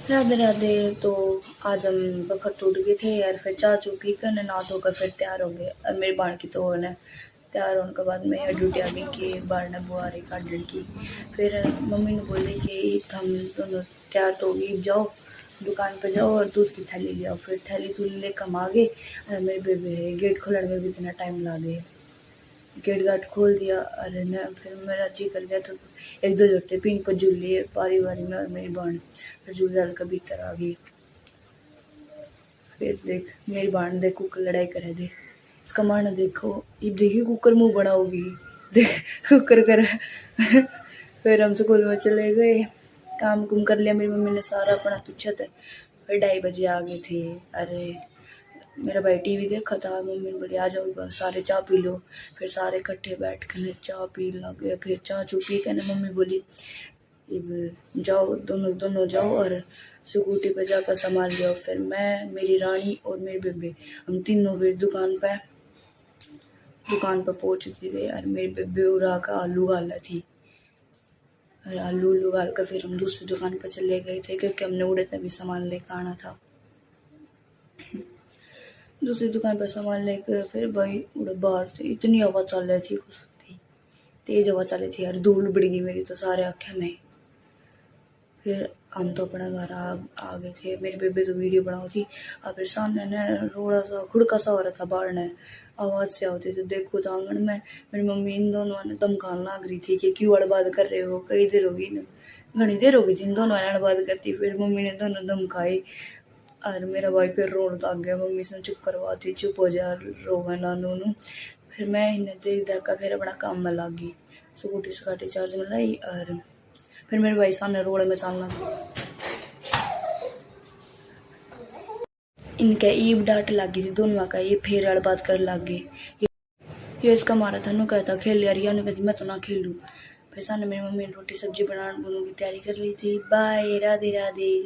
राधे राधे। तो आज हम वक्त उठ गए थे यार, फिर चाय चू पी कर नहा धोकर फिर तैयार हो गए। और मेरी बाण की तो है तैयार होने के बाद मैं यहाँ ड्यूटी आ गई कि बाहर ने बुआ रही काट की। फिर मम्मी ने बोली कि हम दोनों तैयार तो होगी, जाओ दुकान पर जाओ और दूध की थैली ले आओ। फिर थैली थूली लेकर हम आ गए और मेरे बेबी गेट खोलने में भी इतना टाइम लगे। गेट गाट खोल दिया। अरे न फिर मेरा जी कर गया तो एक दो जोटे पिंक पर झूल लिए बारी बारी में और मेरी बहन फिर झूल झाल कर भीतर आ गई। फिर देख मेरी बहन देख कुकर लड़ाई करे, देख इसका मारना देखो, ये देखिए कुकर मुंह बड़ा होगी, देख कुकर कर। फिर हम स्कूल में चले गए, काम कुम कर लिया मेरी मम्मी ने सारा अपना पीछे थे। फिर 2:30 बजे आ गए थे। अरे मेरा भाई टीवी देखा था, मम्मी ने बोली आ जाओ सारे चाय पी लो। फिर सारे इकट्ठे बैठ कर चाय पी लगे। फिर चाय चू पी कर मम्मी बोली जाओ दोनों दोनों जाओ और स्कूटी पे जाकर संभाल लियो। फिर मैं, मेरी रानी और मेरी बेबे हम तीनों भी दुकान पर पहुंच गए। और मेरी बेबे उड़ा का आलू गाला थी। और आलू उलू गाल कर फिर हम दूसरी दुकान पर चले गए थे क्योंकि हमने उड़े तभी सामान लेकर आना था। दूसरी दुकान पर सामान लेकर फिर भाई उड़े बाहर से इतनी हवा चल रही थी, कुछ थी तेज हवा चल रही थी यार, धूल बढ़ गई मेरी तो सारे आँखें में। फिर हम तो अपना घर आ गए थे। मेरी बेबे तो वीडियो बनाओ थी और फिर सामने न रोड़ा सा खुड़का सा हो रहा था बाहर ने, आवाज़ से होती थी। देखो तो आंगन में मेरी मम्मी इन दोनों ने धमकाने लग रही थी कि क्यों अड़बाद कर रहे हो, कई देर होगी न, घनी देर हो गई थी इन दोनों ने अड़बाद करती। फिर मम्मी ने दोनों धमकाए और मेरा भाई फिर रोने लग गया। मम्मी से चुप करवाती, चुप हो जा रोवे ना नूनू। फिर मैं इन्हें देख देख कर फिर अपना काम में लग गई, स्कूटी स्काटी चार्ज में लाई। और फिर मेरे भाई सामने रोड में सामना इनके ईब डांट लगी थी दोनों का, ये फिर अड़बात कर लग गए। ये इसका मारा था, नु कहता खेल यार, या कहती मैं तो ना खेलूँ। फिर सामने मेरी मम्मी ने रोटी सब्जी बनाने की तैयारी कर ली थी। बाय, राधे राधे।